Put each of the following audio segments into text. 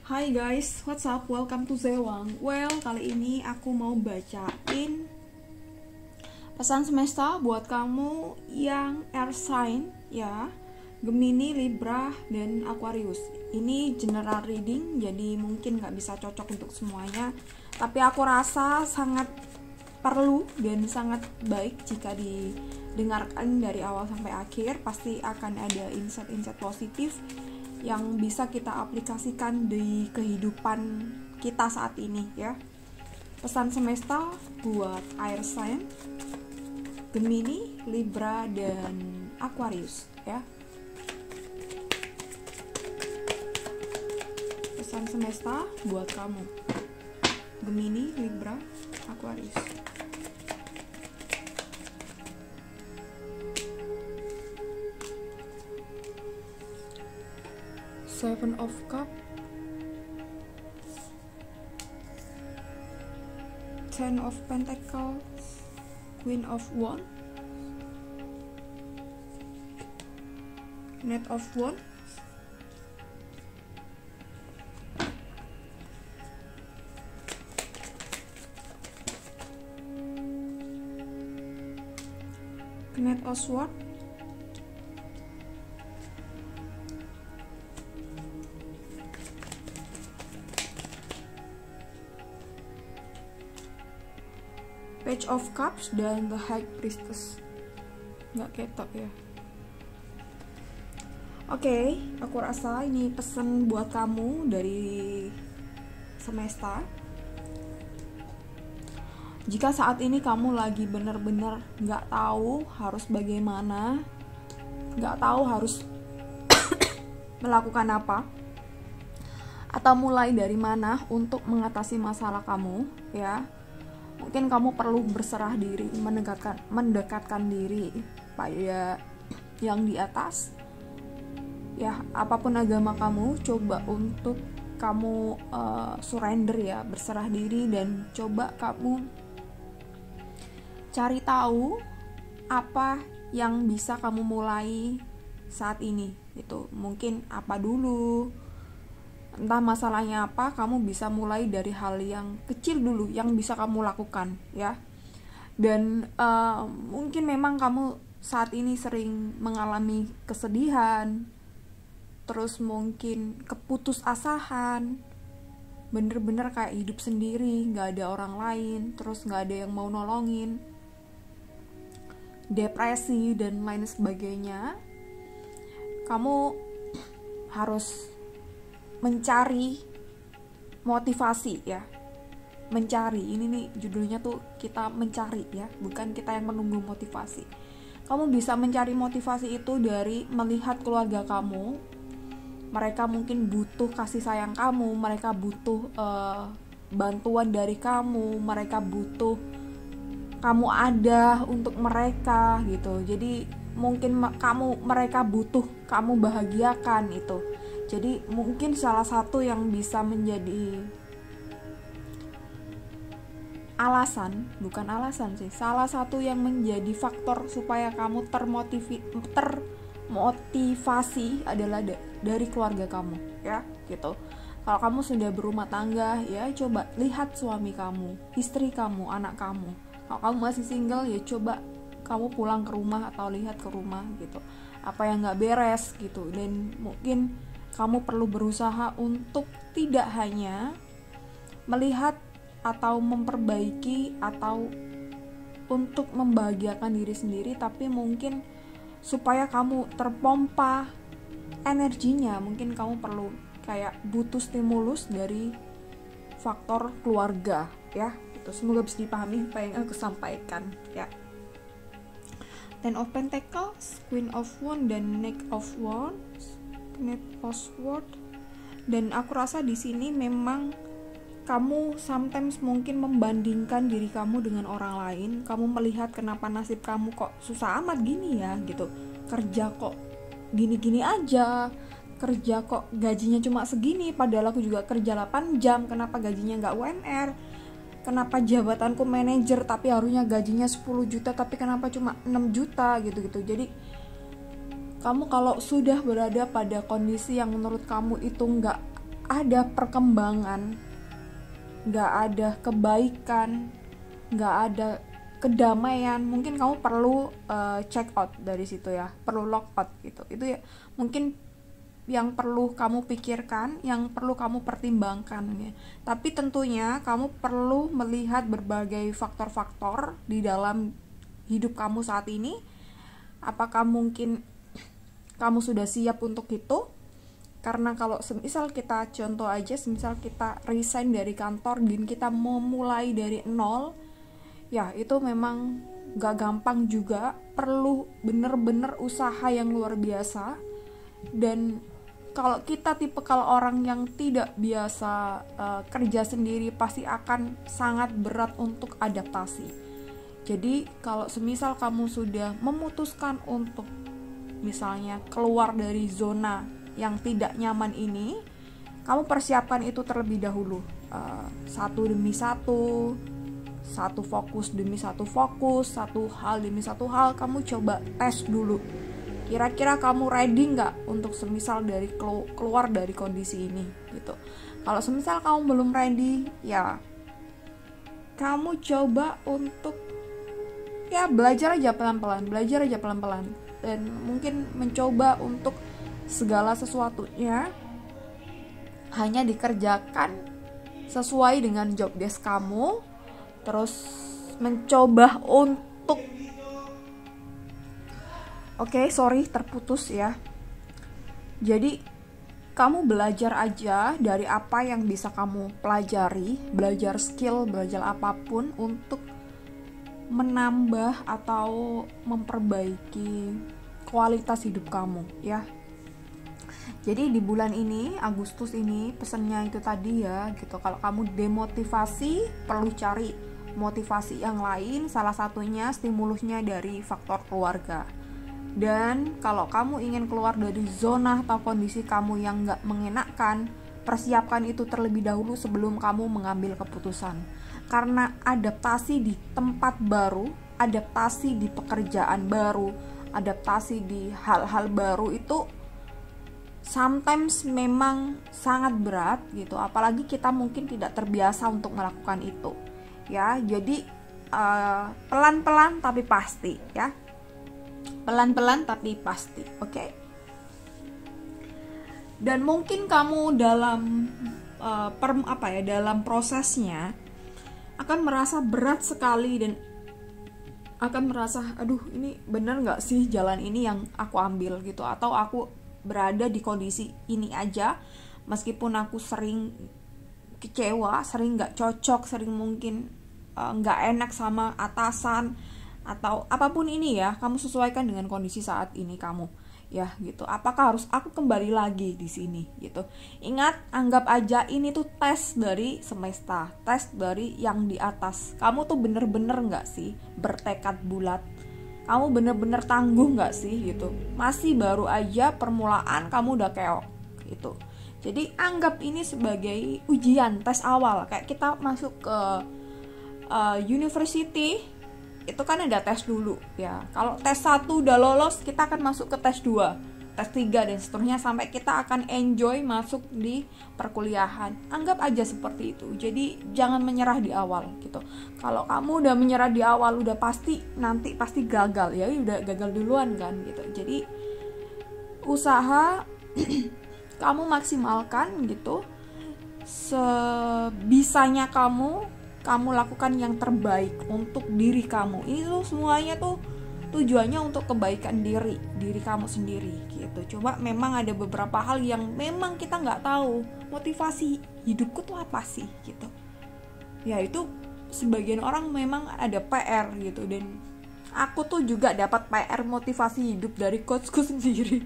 Hai guys, what's up? Welcome to Zewang. Well, kali ini aku mau bacain pesan semesta buat kamu yang air sign ya, Gemini, Libra, dan Aquarius. Ini general reading, jadi mungkin gak bisa cocok untuk semuanya, tapi aku rasa sangat perlu dan sangat baik jika didengarkan dari awal sampai akhir. Pasti akan ada insight-insight positif yang bisa kita aplikasikan di kehidupan kita saat ini ya. Pesan semesta buat air sign Gemini, Libra, dan Aquarius ya. Pesan semesta buat kamu Gemini, Libra, Aquarius. Seven of Cups, Ten of Pentacles, Queen of Wands, Knight of Wands, Knight of Swords, Page of Cups, dan The High Priestess. Nggak ketok ya. Oke, aku rasa ini pesan buat kamu dari semesta. Jika saat ini kamu lagi bener-bener nggak tahu harus bagaimana, nggak tahu harus melakukan apa, atau mulai dari mana untuk mengatasi masalah kamu ya, mungkin kamu perlu berserah diri, mendekatkan diri pada yang di atas ya. Apapun agama kamu, coba untuk kamu surrender ya, berserah diri, dan coba kamu cari tahu apa yang bisa kamu mulai saat ini itu. Mungkin apa dulu, entah masalahnya apa, kamu bisa mulai dari hal yang kecil dulu yang bisa kamu lakukan ya. Dan mungkin memang kamu saat ini sering mengalami kesedihan, terus mungkin keputusasaan, bener-bener kayak hidup sendiri, gak ada orang lain, terus gak ada yang mau nolongin, depresi dan lain sebagainya. Kamu harus mencari motivasi ya, mencari, ini nih judulnya tuh, kita mencari ya, bukan kita yang menunggu motivasi. Kamu bisa mencari motivasi itu dari melihat keluarga kamu. Mereka mungkin butuh kasih sayang kamu, mereka butuh bantuan dari kamu, mereka butuh kamu ada untuk mereka gitu. Jadi mungkin mereka butuh kamu bahagiakan itu. Jadi mungkin salah satu yang bisa menjadi salah satu yang menjadi faktor supaya kamu termotivasi adalah dari keluarga kamu ya gitu. Kalau kamu sudah berumah tangga ya, coba lihat suami kamu, istri kamu, anak kamu. Kalau kamu masih single ya, coba kamu pulang ke rumah atau lihat ke rumah gitu, apa yang gak beres gitu. Dan mungkin kamu perlu berusaha untuk tidak hanya melihat atau memperbaiki atau untuk membahagiakan diri sendiri, tapi mungkin supaya kamu terpompa energinya, mungkin kamu perlu kayak butuh stimulus dari faktor keluarga ya. Itu semoga bisa dipahami apa yang aku sampaikan ya. Ten of Pentacles, Queen of Wands, dan Knight of Wands, Knight of Swords. Dan aku rasa di sini memang kamu sometimes mungkin membandingkan diri kamu dengan orang lain. Kamu melihat kenapa nasib kamu kok susah amat gini ya gitu. Kerja kok gini-gini aja, kerja kok gajinya cuma segini, padahal aku juga kerja 8 jam, kenapa gajinya nggak UMR, kenapa jabatanku manajer tapi harusnya gajinya 10 juta tapi kenapa cuma 6 juta gitu-gitu. Jadi kamu kalau sudah berada pada kondisi yang menurut kamu itu nggak ada perkembangan, nggak ada kebaikan, nggak ada kedamaian, mungkin kamu perlu check out dari situ ya, perlu log out gitu. Itu ya mungkin yang perlu kamu pikirkan, yang perlu kamu pertimbangkan ya. Tapi tentunya kamu perlu melihat berbagai faktor-faktor di dalam hidup kamu saat ini. Apakah mungkin kamu sudah siap untuk itu? Karena kalau semisal kita contoh aja, semisal kita resign dari kantor dan kita mau mulai dari nol, ya itu memang gak gampang juga, perlu bener-bener usaha yang luar biasa. Dan kalau kita tipe kalau orang yang tidak biasa kerja sendiri, pasti akan sangat berat untuk adaptasi. Jadi kalau semisal kamu sudah memutuskan untuk misalnya keluar dari zona yang tidak nyaman ini, kamu persiapkan itu terlebih dahulu, satu demi satu fokus demi satu fokus, satu hal demi satu hal. Kamu coba tes dulu, kira-kira kamu ready nggak untuk semisal dari keluar dari kondisi ini gitu. Kalau semisal kamu belum ready, ya kamu coba untuk ya belajar aja pelan-pelan, dan mungkin mencoba untuk segala sesuatunya hanya dikerjakan sesuai dengan job desk kamu, terus mencoba untuk terputus ya. Jadi kamu belajar aja dari apa yang bisa kamu pelajari, belajar skill, belajar apapun untuk menambah atau memperbaiki kualitas hidup kamu ya. Jadi di bulan ini, Agustus ini, pesannya itu tadi ya gitu. Kalau kamu demotivasi, perlu cari motivasi yang lain. Salah satunya stimulusnya dari faktor keluarga. Dan kalau kamu ingin keluar dari zona atau kondisi kamu yang gak mengenakkan, persiapkan itu terlebih dahulu sebelum kamu mengambil keputusan. Karena adaptasi di tempat baru, adaptasi di pekerjaan baru, adaptasi di hal-hal baru itu sometimes memang sangat berat gitu, apalagi kita mungkin tidak terbiasa untuk melakukan itu ya. Jadi pelan-pelan tapi pasti ya, pelan-pelan tapi pasti, oke? Dan mungkin kamu dalam dalam prosesnya akan merasa berat sekali dan akan merasa aduh, ini bener nggak sih jalan ini yang aku ambil gitu, atau aku berada di kondisi ini aja meskipun aku sering kecewa, sering nggak cocok, sering mungkin nggak enak sama atasan atau apapun ini ya. Kamu sesuaikan dengan kondisi saat ini kamu ya gitu. Apakah harus aku kembali lagi di sini gitu? Ingat, anggap aja ini tuh tes dari semesta, tes dari yang di atas. Kamu tuh bener-bener nggak sih bertekad bulat? Kamu bener-bener tangguh gak sih gitu? Masih baru aja permulaan kamu udah keok gitu. Jadi anggap ini sebagai ujian, tes awal. Kayak kita masuk ke university, itu kan ada tes dulu ya. Kalau tes 1 udah lolos, kita akan masuk ke tes 2, tes 3 dan seterusnya sampai kita akan enjoy masuk di perkuliahan. Anggap aja seperti itu. Jadi jangan menyerah di awal gitu. Kalau kamu udah menyerah di awal, udah pasti nanti pasti gagal ya, udah gagal duluan kan gitu. Jadi usaha kamu maksimalkan gitu. Sebisanya kamu lakukan yang terbaik untuk diri kamu. Ini tuh semuanya tuh tujuannya untuk kebaikan diri kamu sendiri gitu. Coba memang ada beberapa hal yang memang kita nggak tahu motivasi hidupku tuh apa sih gitu ya. Itu sebagian orang memang ada PR gitu, dan aku tuh juga dapat PR motivasi hidup dari coachku sendiri.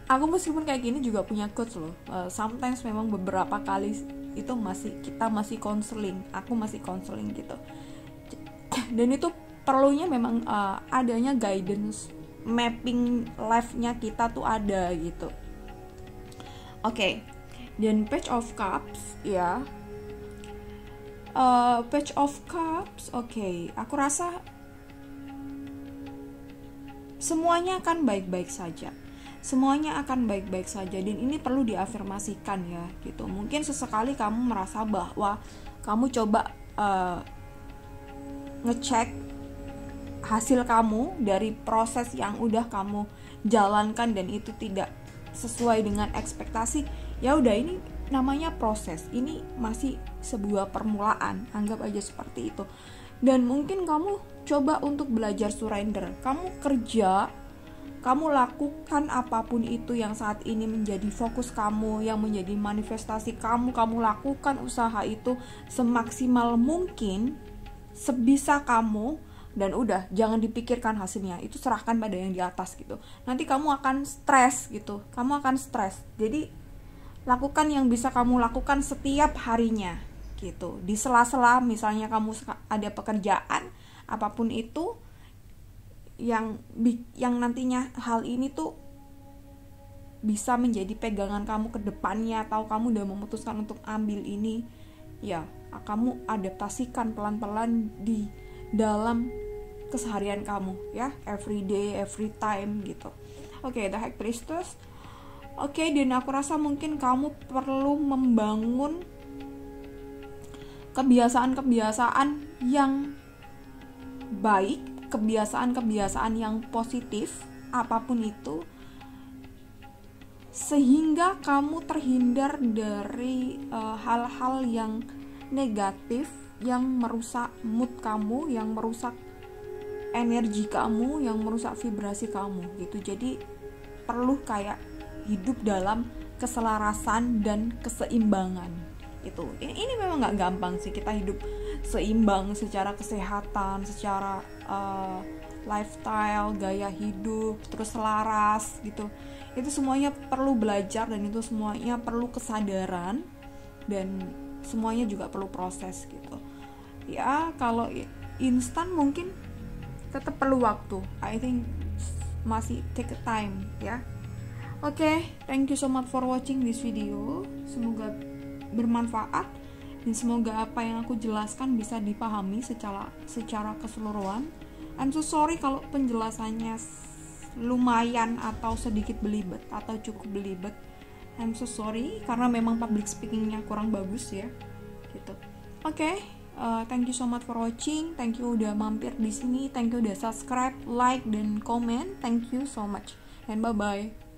Aku meskipun kayak gini juga punya coach loh. Sometimes memang beberapa kali itu kita masih konseling, aku masih konseling gitu. Dan itu perlunya memang adanya guidance, mapping life-nya kita tuh ada gitu. Oke. Dan Page of Cups ya. Page of Cups, oke. Aku rasa semuanya akan baik-baik saja. semuanya akan baik-baik saja. Dan ini perlu diafirmasikan ya gitu. Mungkin sesekali kamu merasa bahwa kamu coba ngecek hasil kamu dari proses yang udah kamu jalankan dan itu tidak sesuai dengan ekspektasi. Ya udah, ini namanya proses, ini masih sebuah permulaan, anggap aja seperti itu. Dan mungkin kamu coba untuk belajar surrender. Kamu kerja, kamu lakukan apapun itu yang saat ini menjadi fokus kamu, yang menjadi manifestasi kamu lakukan usaha itu semaksimal mungkin, sebisa kamu, dan udah, jangan dipikirkan hasilnya, itu serahkan pada yang di atas gitu. Nanti kamu akan stres gitu, jadi lakukan yang bisa kamu lakukan setiap harinya gitu. Di sela-sela misalnya kamu ada pekerjaan apapun itu yang nantinya hal ini tuh bisa menjadi pegangan kamu ke depannya, atau kamu udah memutuskan untuk ambil ini, ya kamu adaptasikan pelan-pelan di dalam keseharian kamu ya, every day, every time gitu. Oke, The High Priestess. Oke, dan aku rasa mungkin kamu perlu membangun kebiasaan-kebiasaan yang baik, kebiasaan-kebiasaan yang positif, apapun itu, sehingga kamu terhindar dari hal-hal yang negatif, yang merusak mood kamu, yang merusak energi kamu, yang merusak vibrasi kamu gitu. Jadi perlu kayak hidup dalam keselarasan dan keseimbangan itu. Ini memang nggak gampang sih kita hidup seimbang secara kesehatan, secara lifestyle, gaya hidup, terus selaras gitu. Itu semuanya perlu belajar, dan itu semuanya perlu kesadaran, dan semuanya juga perlu proses gitu. Ya kalau instan mungkin tetap perlu waktu. I think masih take a time ya. Oke, thank you so much for watching this video. Semoga bermanfaat, dan semoga apa yang aku jelaskan bisa dipahami secara keseluruhan. I'm so sorry kalau penjelasannya lumayan atau sedikit belibet atau cukup belibet. I'm so sorry karena memang public speakingnya kurang bagus ya. Gitu. Oke, thank you so much for watching. Thank you udah mampir di sini. Thank you udah subscribe, like, dan komen. Thank you so much, and bye bye.